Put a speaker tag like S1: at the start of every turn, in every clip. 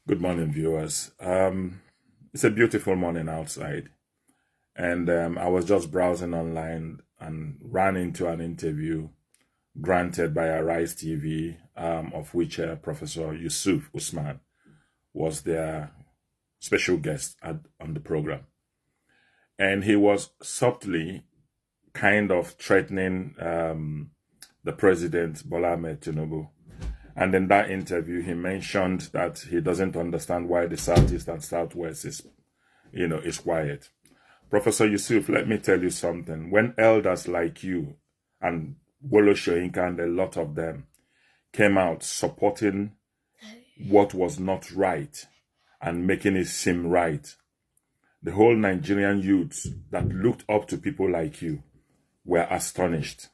S1: Good morning, viewers. It's a beautiful morning outside, and I was just browsing online and ran into an interview granted by Arise TV, of which Professor YUSUF USMAN was their special guest on the program. And he was subtly kind of threatening the president, Bola Ahmed TINUBU. And in that interview, he mentioned that he doesn't understand why the Southeast and Southwest is quiet. Professor Yusuf, let me tell you something. When elders like you and Wolo Shoyinka and a lot of them came out supporting what was not right and making it seem right, the whole Nigerian youths that looked up to people like you were astonished.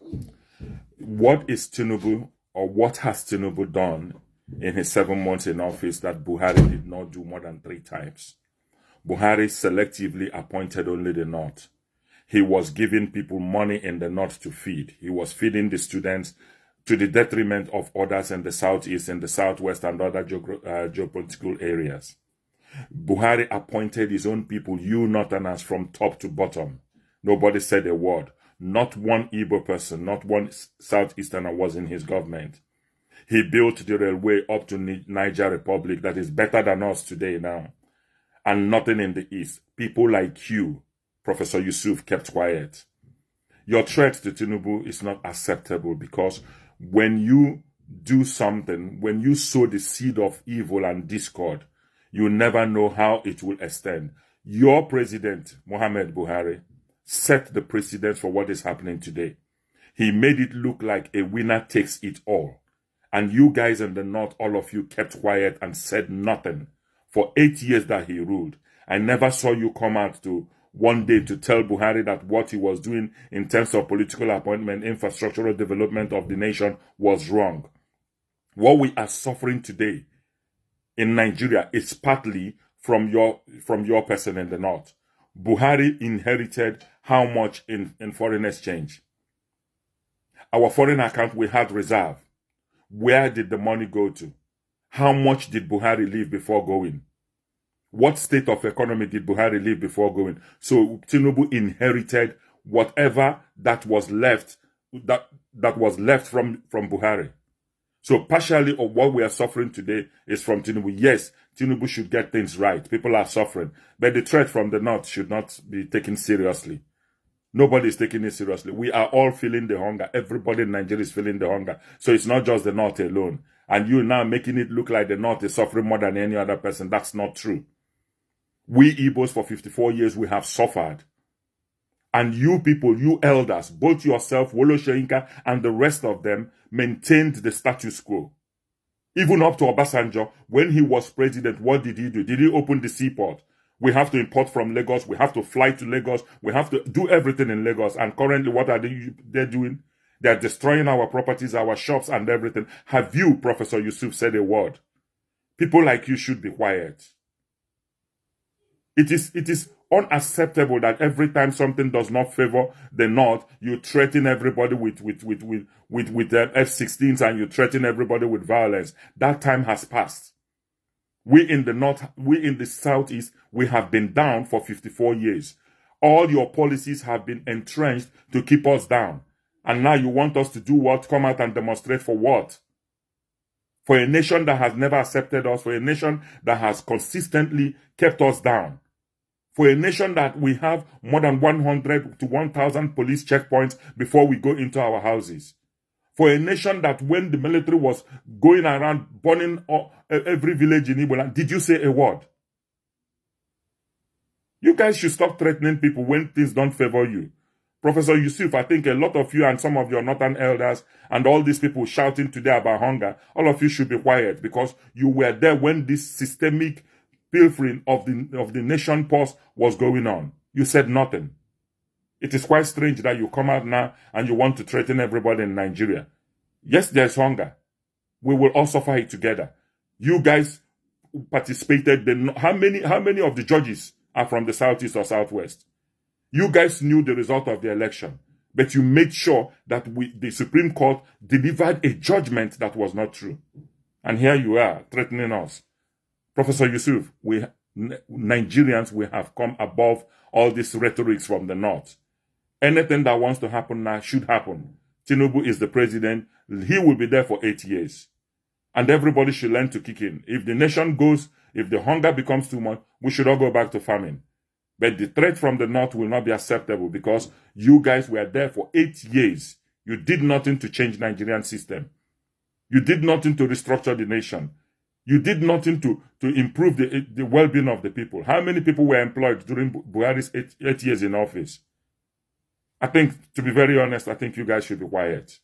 S1: What is TINUBU, or what has TINUBU done in his 7 months in office that Buhari did not do more than 3 times? Buhari selectively appointed only the North. He was giving people money in the North to feed. He was feeding the students to the detriment of others in the Southeast, in the Southwest, and other geopolitical areas. Buhari appointed his own people, you Northerners, from top to bottom. Nobody said a word. Not one Igbo person, not one Southeasterner was in his government. He built the railway up to Niger Republic that is better than us today now. And nothing in the East. People like you, Professor Yusuf, kept quiet. Your threat to TINUBU is not acceptable because when you do something, when you sow the seed of evil and discord, you never know how it will extend. Your president, Muhammad Buhari, set the precedent for what is happening today. He made it look like a winner takes it all. And you guys in the North, all of you kept quiet and said nothing. For 8 years that he ruled, I never saw you come out to one day to tell Buhari that what he was doing in terms of political appointment, infrastructural development of the nation was wrong. What we are suffering today in Nigeria is partly from your person in the North. Buhari inherited how much in foreign exchange? Our foreign account, we had reserve. Where did the money go to? How much did Buhari leave before going? What state of economy did Buhari leave before going? So TINUBU inherited whatever that was left from Buhari. So partially of what we are suffering today is from TINUBU. Yes, TINUBU should get things right. People are suffering. But the threat from the North should not be taken seriously. Nobody is taking it seriously. We are all feeling the hunger. Everybody in Nigeria is feeling the hunger. So it's not just the North alone. And you now making it look like the North is suffering more than any other person. That's not true. We IGBOS for 54 years, we have suffered. And you people, you elders, both yourself, Wolo Shoyinka, and the rest of them, maintained the status quo. Even up to Obasanjo, when he was president, what did he do? Did he open the seaport? We have to import from Lagos. We have to fly to Lagos. We have to do everything in Lagos. And currently, what are they doing? They're destroying our properties, our shops, and everything. Have you, Professor Yusuf, said a word? People like you should be quiet. It is unacceptable that every time something does not favor the North, you threaten everybody with F-16s and you threaten everybody with violence. That time has passed. We in the North, we in the Southeast, we have been down for 54 years. All your policies have been entrenched to keep us down. And now you want us to do what? Come out and demonstrate for what? For a nation that has never accepted us, for a nation that has consistently kept us down. For a nation that we have more than 100 to 1,000 police checkpoints before we go into our houses. For a nation that when the military was going around burning every village in Igbo land, did you say a word? You guys should stop threatening people when things don't favor you. Professor Yusuf, I think a lot of you and some of your northern elders and all these people shouting today about hunger, all of you should be quiet because you were there when this systemic pilfering of the nation purse was going on. You said nothing. It is quite strange that you come out now and you want to threaten everybody in Nigeria. Yes, there's hunger. We will all suffer it together. You guys participated. How many of the judges are from the Southeast or Southwest? You guys knew the result of the election, but you made sure that the Supreme Court delivered a judgment that was not true. And here you are, threatening us. Professor Yusuf, Nigerians, we have come above all these rhetorics from the North. Anything that wants to happen now should happen. TINUBU is the president. He will be there for 8 years. And everybody should learn to kick in. If the nation goes, if the hunger becomes too much, we should all go back to farming. But the threat from the North will not be acceptable because you guys were there for 8 years. You did nothing to change the Nigerian system. You did nothing to restructure the nation. You did nothing to improve the well-being of the people. How many people were employed during Buhari's 8 years in office? I think, to be very honest, I think you guys should be quiet.